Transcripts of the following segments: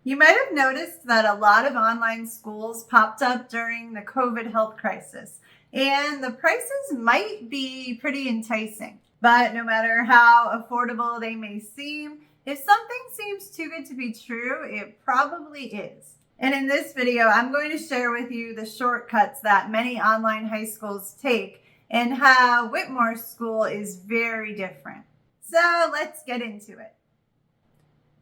You might have noticed that a lot of online schools popped up during the COVID health crisis, and the prices might be pretty enticing. But no matter how affordable they may seem, if something seems too good to be true, it probably is. And in this video, I'm going to share with you the shortcuts that many online high schools take and how Whitmore School is very different. So let's get into it.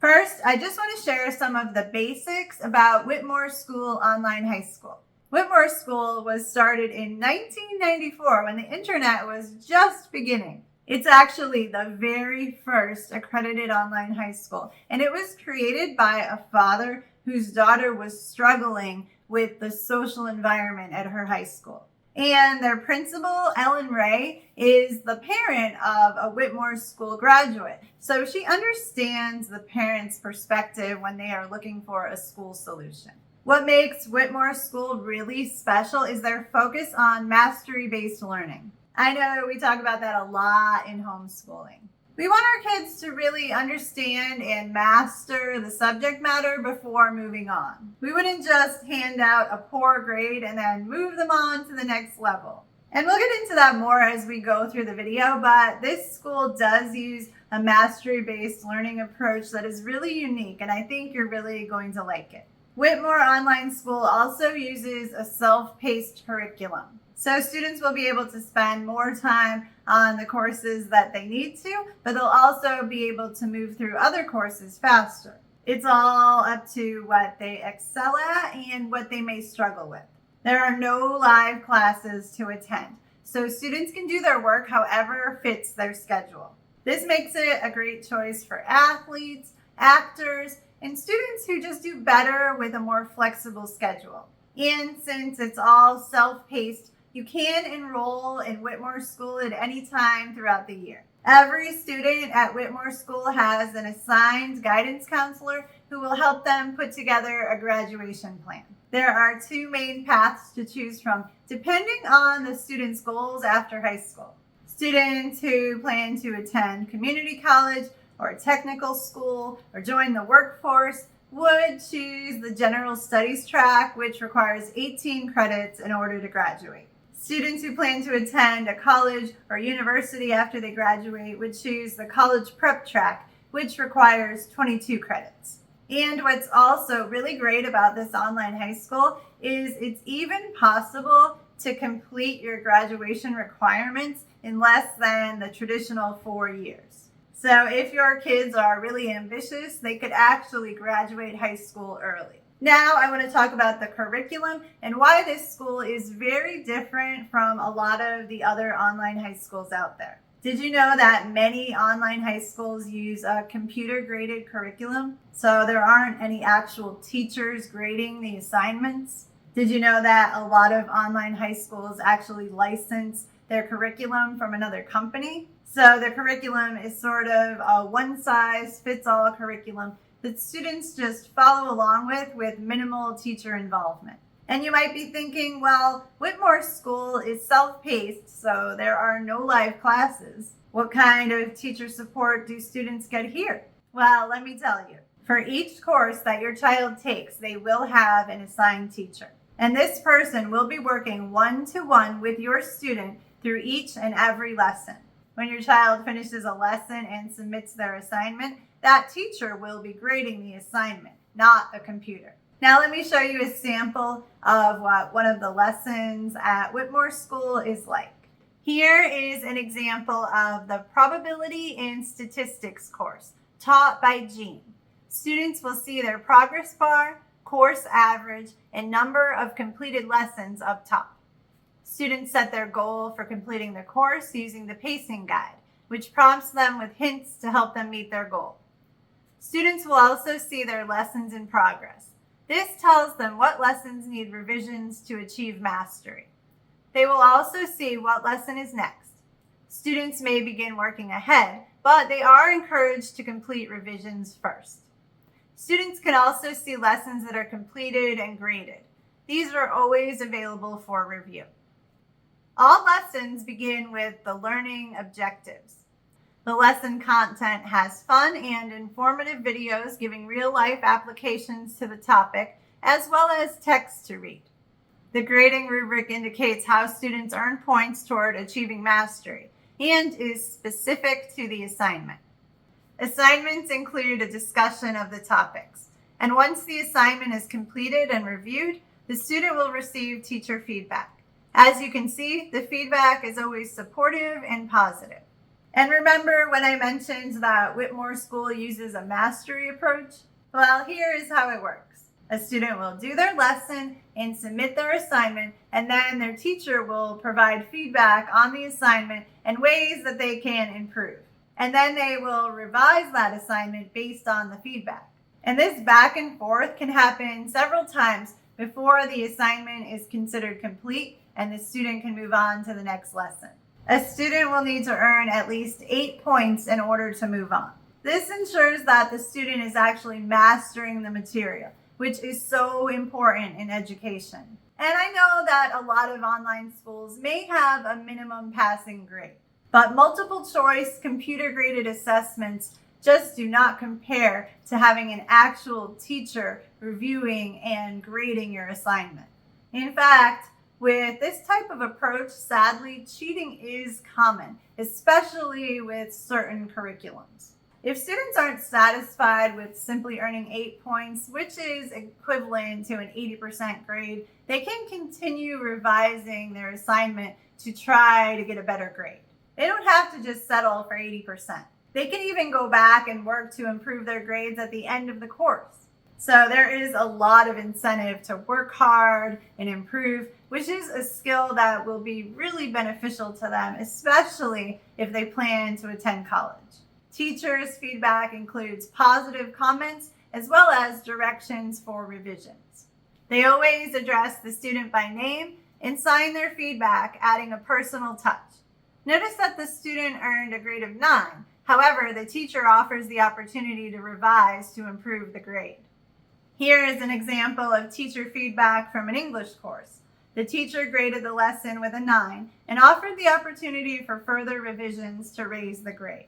First, I just want to share some of the basics about Whitmore School Online High School. Whitmore School was started in 1994 when the internet was just beginning. It's actually the very first accredited online high school, and it was created by a father whose daughter was struggling with the social environment at her high school. And their principal, Ellen Ray, is the parent of a Whitmore School graduate. So she understands the parents' perspective when they are looking for a school solution. What makes Whitmore School really special is their focus on mastery-based learning. I know we talk about that a lot in homeschooling. We want our kids to really understand and master the subject matter before moving on. We wouldn't just hand out a poor grade and then move them on to the next level. And we'll get into that more as we go through the video, but this school does use a mastery-based learning approach that is really unique, and I think you're really going to like it. Whitmore Online School also uses a self-paced curriculum. So students will be able to spend more time on the courses that they need to, but they'll also be able to move through other courses faster. It's all up to what they excel at and what they may struggle with. There are no live classes to attend, so students can do their work however fits their schedule. This makes it a great choice for athletes, actors, and students who just do better with a more flexible schedule. And since it's all self-paced, you can enroll in Whitmore School at any time throughout the year. Every student at Whitmore School has an assigned guidance counselor who will help them put together a graduation plan. There are two main paths to choose from, depending on the student's goals after high school. Students who plan to attend community college or technical school or join the workforce would choose the general studies track, which requires 18 credits in order to graduate. Students who plan to attend a college or university after they graduate would choose the college prep track, which requires 22 credits. And what's also really great about this online high school is it's even possible to complete your graduation requirements in less than the traditional 4 years. So if your kids are really ambitious, they could actually graduate high school early. Now I want to talk about the curriculum and why this school is very different from a lot of the other online high schools out there. Did you know that many online high schools use a computer-graded curriculum? So there aren't any actual teachers grading the assignments. Did you know that a lot of online high schools actually license their curriculum from another company? So the curriculum is sort of a one-size-fits-all curriculum that students just follow along with minimal teacher involvement. And you might be thinking, well, Whitmore School is self-paced, so there are no live classes. What kind of teacher support do students get here? Well, let me tell you. For each course that your child takes, they will have an assigned teacher. And this person will be working one-to-one with your student through each and every lesson. When your child finishes a lesson and submits their assignment, that teacher will be grading the assignment, not a computer. Now let me show you a sample of what one of the lessons at Whitmore School is like. Here is an example of the Probability and Statistics course taught by Jean. Students will see their progress bar, course average, and number of completed lessons up top. Students set their goal for completing the course using the pacing guide, which prompts them with hints to help them meet their goal. Students will also see their lessons in progress. This tells them what lessons need revisions to achieve mastery. They will also see what lesson is next. Students may begin working ahead, but they are encouraged to complete revisions first. Students can also see lessons that are completed and graded. These are always available for review. All lessons begin with the learning objectives. The lesson content has fun and informative videos giving real-life applications to the topic, as well as text to read. The grading rubric indicates how students earn points toward achieving mastery and is specific to the assignment. Assignments include a discussion of the topics, and once the assignment is completed and reviewed, the student will receive teacher feedback. As you can see, the feedback is always supportive and positive. And remember when I mentioned that Whitmore School uses a mastery approach? Well, here is how it works. A student will do their lesson and submit their assignment, and then their teacher will provide feedback on the assignment and ways that they can improve. And then they will revise that assignment based on the feedback. And this back and forth can happen several times before the assignment is considered complete and the student can move on to the next lesson. A student will need to earn at least 8 points in order to move on. This ensures that the student is actually mastering the material, which is so important in education. And I know that a lot of online schools may have a minimum passing grade, but multiple choice computer graded assessments just do not compare to having an actual teacher reviewing and grading your assignment. In fact, with this type of approach, sadly, cheating is common, especially with certain curriculums. If students aren't satisfied with simply earning 8 points, which is equivalent to an 80% grade, they can continue revising their assignment to try to get a better grade. They don't have to just settle for 80%. They can even go back and work to improve their grades at the end of the course. So there is a lot of incentive to work hard and improve, which is a skill that will be really beneficial to them, especially if they plan to attend college. Teachers' feedback includes positive comments as well as directions for revisions. They always address the student by name and sign their feedback, adding a personal touch. Notice that the student earned a grade of 9. However, the teacher offers the opportunity to revise to improve the grade. Here is an example of teacher feedback from an English course. The teacher graded the lesson with a 9 and offered the opportunity for further revisions to raise the grade.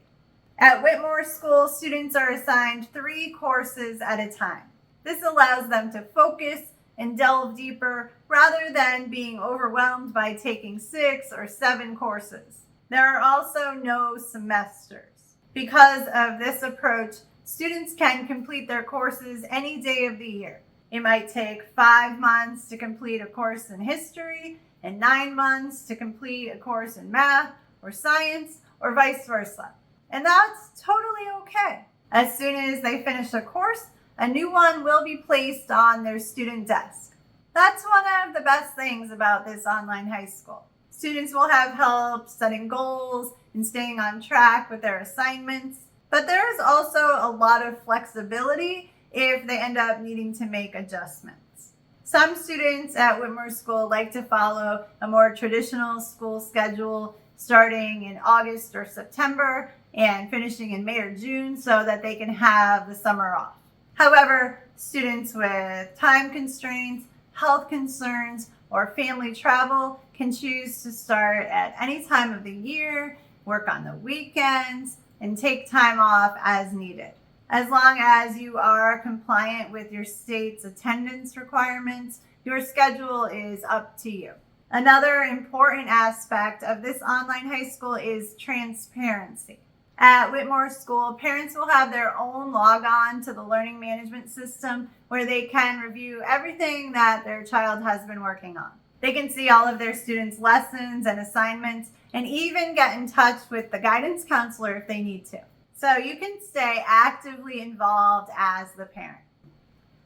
At Whitmore School, students are assigned 3 courses at a time. This allows them to focus and delve deeper rather than being overwhelmed by taking 6 or 7 courses. There are also no semesters. Because of this approach, students can complete their courses any day of the year. It might take 5 months to complete a course in history and 9 months to complete a course in math or science or vice versa. And that's totally okay. As soon as they finish a course, a new one will be placed on their student desk. That's one of the best things about this online high school. Students will have help setting goals and staying on track with their assignments. But there is also a lot of flexibility if they end up needing to make adjustments. Some students at Whitmore School like to follow a more traditional school schedule starting in August or September and finishing in May or June so that they can have the summer off. However, students with time constraints, health concerns, or family travel can choose to start at any time of the year, work on the weekends, and take time off as needed. As long as you are compliant with your state's attendance requirements, your schedule is up to you. Another important aspect of this online high school is transparency. At Whitmore School, parents will have their own log-on to the learning management system where they can review everything that their child has been working on. They can see all of their students' lessons and assignments and even get in touch with the guidance counselor if they need to. So you can stay actively involved as the parent.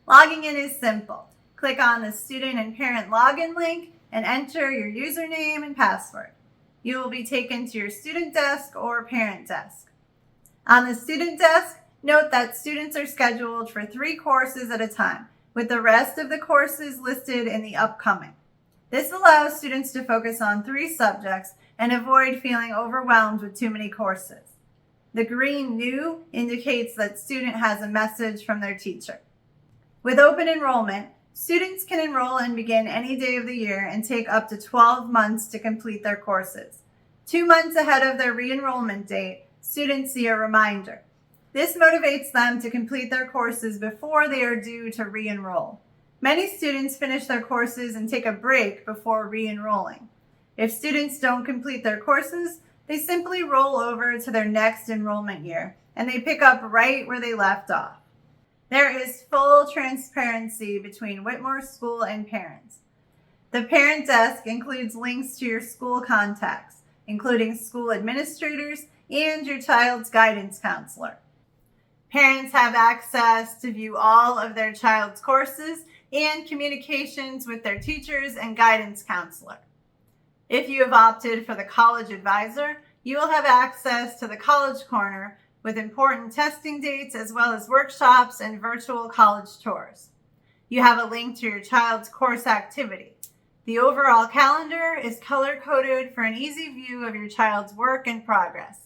Logging in is simple. Click on the student and parent login link and enter your username and password. You will be taken to your student desk or parent desk. On the student desk, note that students are scheduled for 3 courses at a time, with the rest of the courses listed in the upcoming. This allows students to focus on 3 subjects and avoid feeling overwhelmed with too many courses. The green New indicates that student has a message from their teacher. With open enrollment, students can enroll and begin any day of the year and take up to 12 months to complete their courses. 2 months ahead of their re-enrollment date, students see a reminder. This motivates them to complete their courses before they are due to re-enroll. Many students finish their courses and take a break before re-enrolling. If students don't complete their courses, they simply roll over to their next enrollment year and they pick up right where they left off. There is full transparency between Whitmore School and parents. The parent desk includes links to your school contacts, including school administrators and your child's guidance counselor. Parents have access to view all of their child's courses and communications with their teachers and guidance counselor. If you have opted for the college advisor, you will have access to the College Corner with important testing dates as well as workshops and virtual college tours. You have a link to your child's course activity. The overall calendar is color-coded for an easy view of your child's work in progress.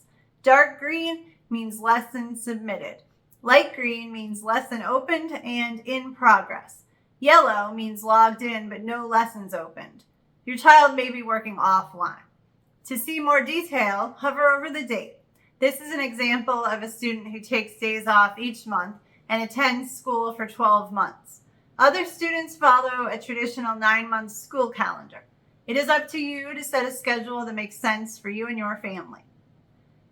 Dark green means lesson submitted. Light green means lesson opened and in progress. Yellow means logged in but no lessons opened. Your child may be working offline. To see more detail, hover over the date. This is an example of a student who takes days off each month and attends school for 12 months. Other students follow a traditional 9-month school calendar. It is up to you to set a schedule that makes sense for you and your family.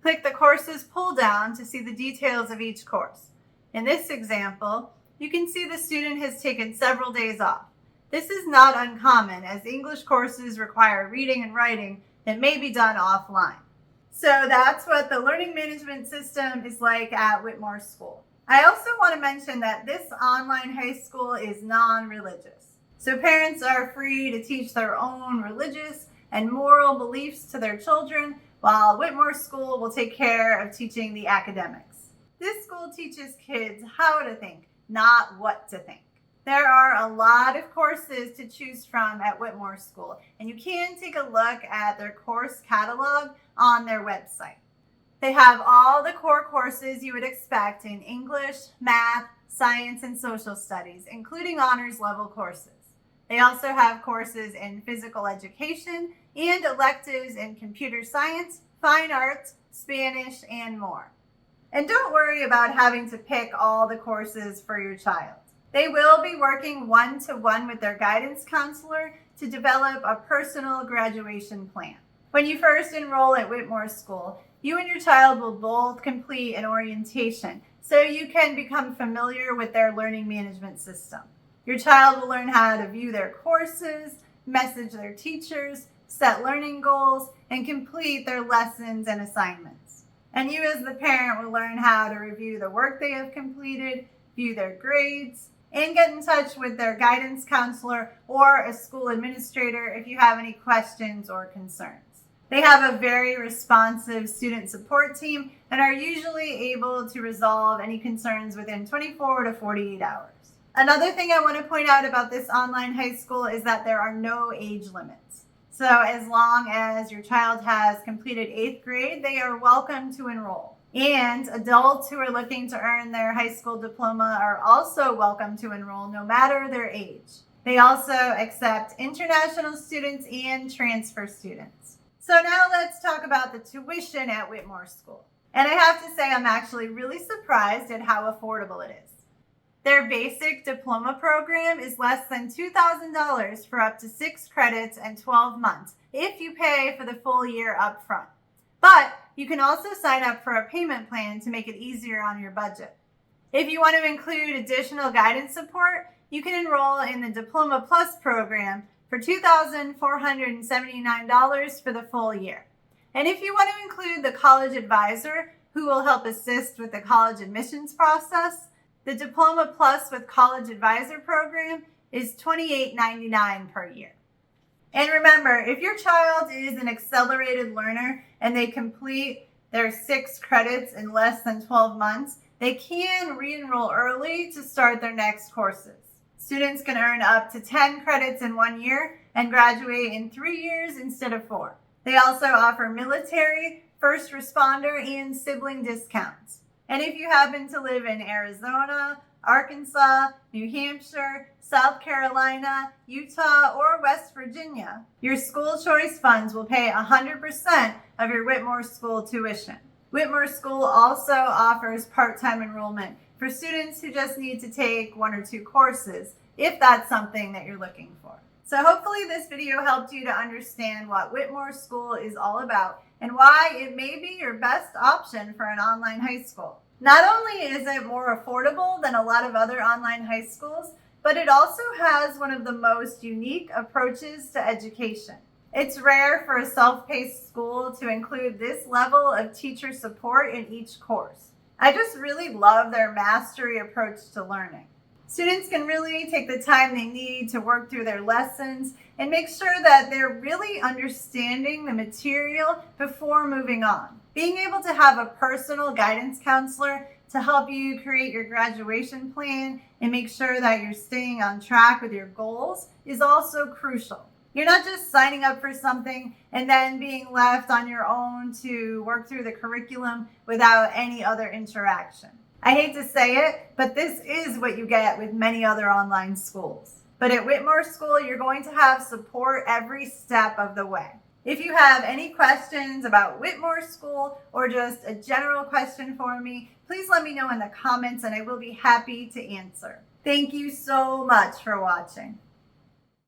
Click the courses pull down to see the details of each course. In this example, you can see the student has taken several days off. This is not uncommon as English courses require reading and writing that may be done offline. So that's what the learning management system is like at Whitmore School. I also want to mention that this online high school is non-religious. So parents are free to teach their own religious and moral beliefs to their children, while Whitmore School will take care of teaching the academics. This school teaches kids how to think, not what to think. There are a lot of courses to choose from at Whitmore School, and you can take a look at their course catalog on their website. They have all the core courses you would expect in English, math, science, and social studies, including honors level courses. They also have courses in physical education and electives in computer science, fine arts, Spanish, and more. And don't worry about having to pick all the courses for your child. They will be working one-to-one with their guidance counselor to develop a personal graduation plan. When you first enroll at Whitmore School, you and your child will both complete an orientation so you can become familiar with their learning management system. Your child will learn how to view their courses, message their teachers, set learning goals, and complete their lessons and assignments. And you as the parent will learn how to review the work they have completed, view their grades, and get in touch with their guidance counselor or a school administrator if you have any questions or concerns. They have a very responsive student support team and are usually able to resolve any concerns within 24 to 48 hours. Another thing I want to point out about this online high school is that there are no age limits. So as long as your child has completed 8th grade, they are welcome to enroll. And adults who are looking to earn their high school diploma are also welcome to enroll no matter their age. They also accept international students and transfer students. So now let's talk about the tuition at Whitmore School. And I have to say I'm actually really surprised at how affordable it is. Their basic diploma program is less than $2,000 for up to 6 credits and 12 months if you pay for the full year up front. But you can also sign up for a payment plan to make it easier on your budget. If you want to include additional guidance support, you can enroll in the Diploma Plus program for $2,479 for the full year. And if you want to include the college advisor who will help assist with the college admissions process, the Diploma Plus with College Advisor program is $28.99 per year. And remember, if your child is an accelerated learner and they complete their 6 credits in less than 12 months, they can re-enroll early to start their next courses. Students can earn up to 10 credits in 1 year and graduate in 3 years instead of 4. They also offer military, first responder, and sibling discounts. And if you happen to live in Arizona, Arkansas, New Hampshire, South Carolina, Utah, or West Virginia, your school choice funds will pay 100% of your Whitmore School tuition. Whitmore School also offers part-time enrollment for students who just need to take 1 or 2 courses, if that's something that you're looking for. So hopefully this video helped you to understand what Whitmore School is all about and why it may be your best option for an online high school. Not only is it more affordable than a lot of other online high schools, but it also has one of the most unique approaches to education. It's rare for a self-paced school to include this level of teacher support in each course. I just really love their mastery approach to learning. Students can really take the time they need to work through their lessons and make sure that they're really understanding the material before moving on. Being able to have a personal guidance counselor to help you create your graduation plan and make sure that you're staying on track with your goals is also crucial. You're not just signing up for something and then being left on your own to work through the curriculum without any other interaction. I hate to say it, but this is what you get with many other online schools. But at Whitmore School, you're going to have support every step of the way. If you have any questions about Whitmore School or just a general question for me, please let me know in the comments and I will be happy to answer. Thank you so much for watching.